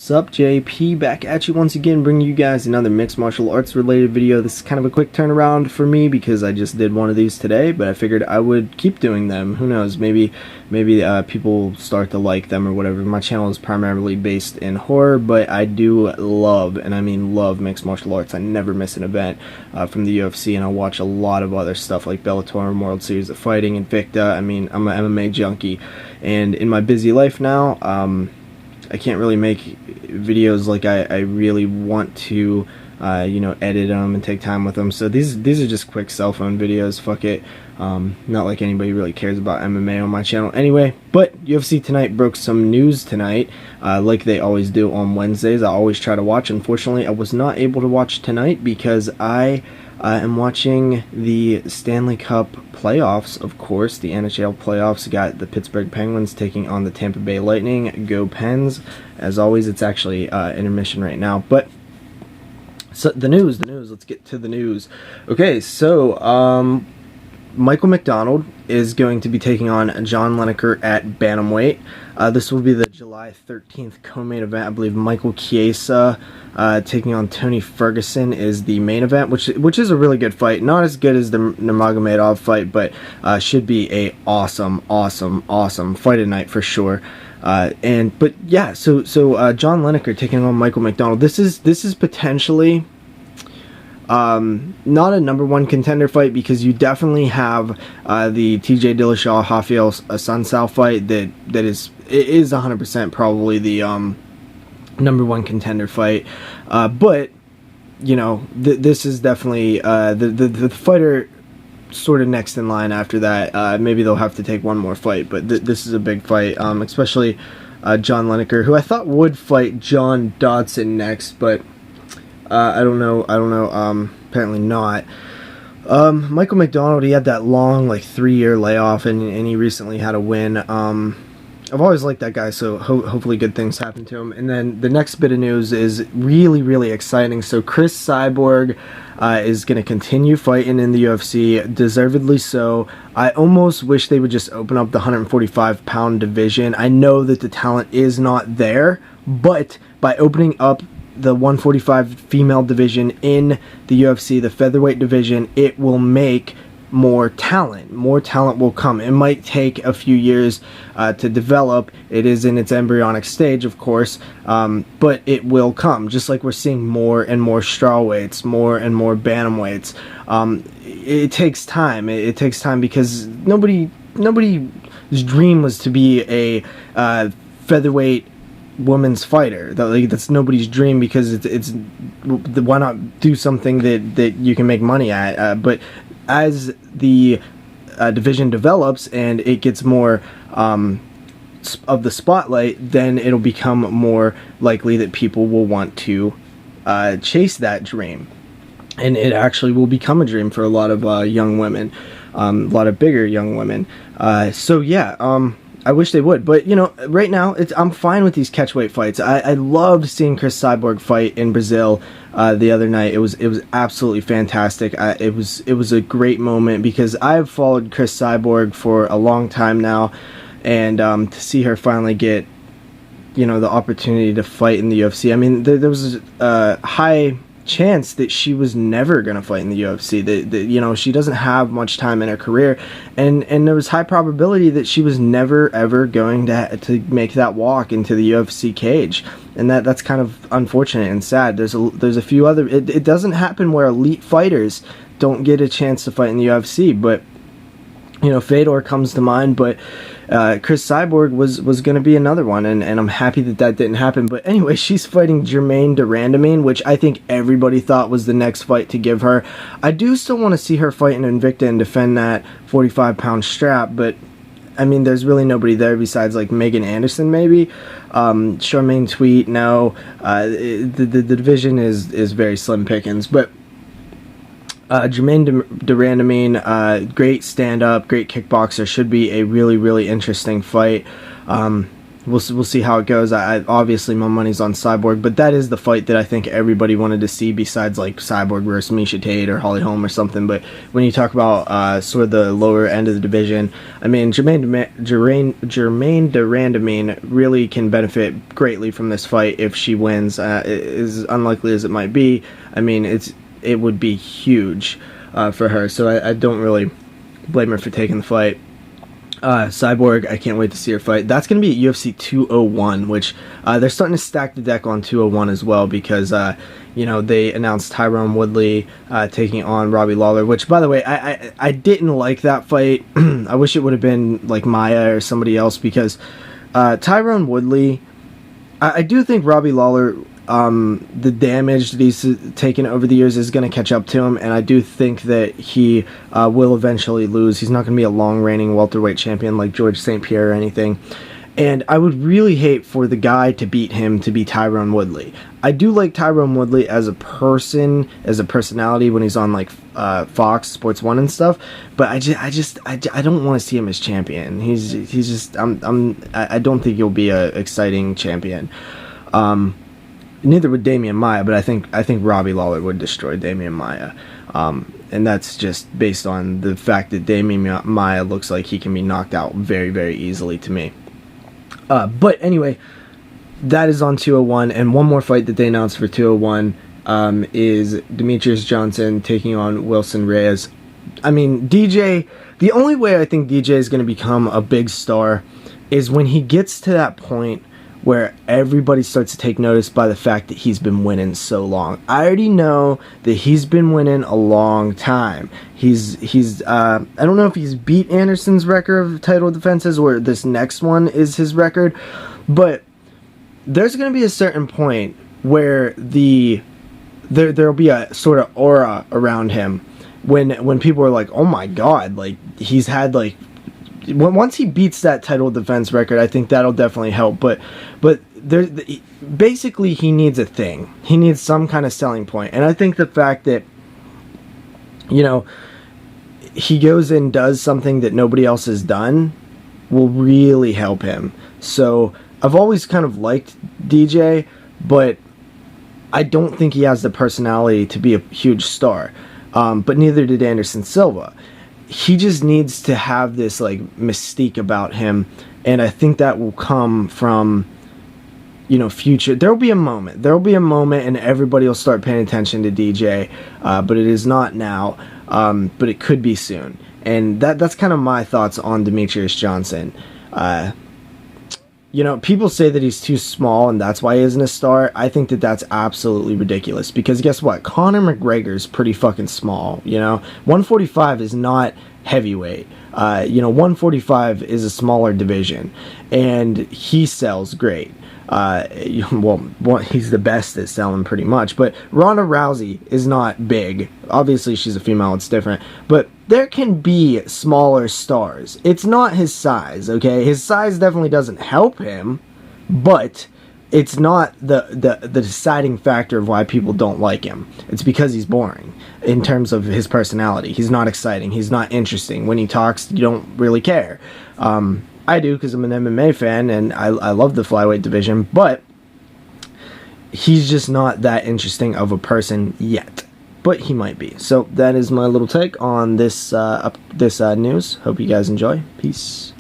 Sup, JP, back at you once again, bringing you guys another mixed martial arts related video. This is kind of a quick turnaround for me because I just did one of these today, but I figured I would keep doing them. Who knows, maybe people start to like them or whatever. My channel is primarily based in horror, but I do love, and I mean love, mixed martial arts. I never miss an event from the UFC, and I watch a lot of other stuff like Bellator and World Series of Fighting, Invicta. I mean, I'm an MMA junkie, and in my busy life now, I can't really make videos like I really want to, edit them and take time with them. So these are just quick cell phone videos. Fuck it. Not like anybody really cares about MMA on my channel anyway. But UFC tonight broke some news tonight, like they always do on Wednesdays. I always try to watch. Unfortunately, I was not able to watch tonight because I am watching the Stanley Cup playoffs, of course. The NHL playoffs got the Pittsburgh Penguins taking on the Tampa Bay Lightning. Go Pens. As always, it's actually intermission right now. But so the news. Let's get to the news. Okay, so Michael McDonald is going to be taking on John Lineker at bantamweight. This will be the July 13th co-main event. I believe Michael Chiesa taking on Tony Ferguson is the main event, which is a really good fight. Not as good as the Nurmagomedov fight, but should be a awesome fight tonight for sure. But yeah, so John Lineker taking on Michael McDonald. This is potentially not a #1 contender fight, because you definitely have the TJ Dillashaw Rafael Sunsao fight that is 100% probably the #1 contender fight, but you know, this is definitely the fighter sort of next in line after that. Maybe they'll have to take one more fight, but this is a big fight, especially John Lineker, who I thought would fight John Dodson next, but I don't know, apparently not. Michael McDonald, he had that long, like, 3-year layoff, and he recently had a win. I've always liked that guy, so hopefully good things happen to him. And then the next bit of news is really exciting. So Chris Cyborg is going to continue fighting in the UFC, deservedly so. I almost wish they would just open up the 145-pound division. I know that the talent is not there, but by opening up the 145 female division in the UFC, the featherweight division, it will make more talent will come. It might take a few years to develop. It is in its embryonic stage, of course, but it will come, just like we're seeing more and more strawweights, more and more bantamweights. It takes time. It takes time because nobody's dream was to be a featherweight women's fighter. That's nobody's dream, because it's why not do something that you can make money at? But as the division develops and it gets more of the spotlight, then it'll become more likely that people will want to chase that dream, and it actually will become a dream for a lot of young women, a lot of bigger young women. So yeah, I wish they would, but you know, right now I'm fine with these catchweight fights. I loved seeing Chris Cyborg fight in Brazil the other night. It was absolutely fantastic. It was a great moment, because I've followed Chris Cyborg for a long time now, and to see her finally get, you know, the opportunity to fight in the UFC. I mean, there was a high chance that she was never going to fight in the UFC, that you know, she doesn't have much time in her career, and there was high probability that she was never ever going to make that walk into the UFC cage, and that's kind of unfortunate and sad. There's a few other, it doesn't happen where elite fighters don't get a chance to fight in the UFC, but you know, Fedor comes to mind, but Chris Cyborg was going to be another one, and I'm happy that didn't happen. But anyway, she's fighting Germaine de Randamie, which I think everybody thought was the next fight to give her. I do still want to see her fight in Invicta and defend that 45-pound strap, but I mean, there's really nobody there besides like Megan Anderson, maybe. Charmaine Tweet, no. The division is very slim pickings, but Germaine de Randamie, great stand-up, great kickboxer, should be a really interesting fight. we'll see how it goes. I obviously my money's on Cyborg, but that is the fight that I think everybody wanted to see, besides like Cyborg versus Miesha Tate or Holly Holm or something. But when you talk about sort of the lower end of the division, I mean, Jermaine Durandamine really can benefit greatly from this fight if she wins. As unlikely as it might be, I mean, it would be huge for her. So I don't really blame her for taking the fight. Cyborg, I can't wait to see her fight. That's going to be at UFC 201, which they're starting to stack the deck on 201 as well, because you know, they announced Tyron Woodley taking on Robbie Lawler, which, by the way, I didn't like that fight. I wish it would have been like Maya or somebody else, because Tyron Woodley, I do think Robbie Lawler, the damage that he's taken over the years is going to catch up to him, and I do think that he will eventually lose. He's not going to be a long-reigning welterweight champion like George St. Pierre or anything, and I would really hate for the guy to beat him to be Tyron Woodley. I do like Tyron Woodley as a person, as a personality when he's on like Fox Sports 1 and stuff, but I don't want to see him as champion. He's just I don't think he'll be a exciting champion. Neither would Damian Maia, but I think Robbie Lawler would destroy Damian Maia, and that's just based on the fact that Damian Maia looks like he can be knocked out very, very easily to me. But anyway, that is on 201, and one more fight that they announced for 201 is Demetrius Johnson taking on Wilson Reyes. I mean, DJ, the only way I think DJ is going to become a big star is when he gets to that point where everybody starts to take notice by the fact that he's been winning so long. I already know that he's been winning a long time. He's I don't know if he's beat Anderson's record of title defenses or this next one is his record, but there's going to be a certain point where there'll be a sort of aura around him when people are like, oh my god, like he's had like, once he beats that title defense record, I think that'll definitely help. But basically he needs a thing. He needs some kind of selling point. And I think the fact that, you know, he goes and does something that nobody else has done will really help him. So I've always kind of liked DJ, but I don't think he has the personality to be a huge star. But neither did Anderson Silva. He just needs to have this like mystique about him, and I think that will come from, you know, future. There'll be a moment, and everybody will start paying attention to DJ, but it is not now, but it could be soon. And that's kind of my thoughts on Demetrius Johnson. You know, people say that he's too small and that's why he isn't a star. I think that that's absolutely ridiculous, because guess what? Conor McGregor's pretty fucking small, you know? 145 is not heavyweight. You know, 145 is a smaller division, and he sells great. Well, he's the best at selling pretty much, but Ronda Rousey is not big. Obviously, she's a female, it's different, but there can be smaller stars. It's not his size, okay? His size definitely doesn't help him, but it's not the deciding factor of why people don't like him. It's because he's boring in terms of his personality. He's not exciting. He's not interesting. When he talks, you don't really care. I do, because I'm an MMA fan and I love the flyweight division, but he's just not that interesting of a person yet. But he might be. So that is my little take on this news. Hope you guys enjoy. Peace.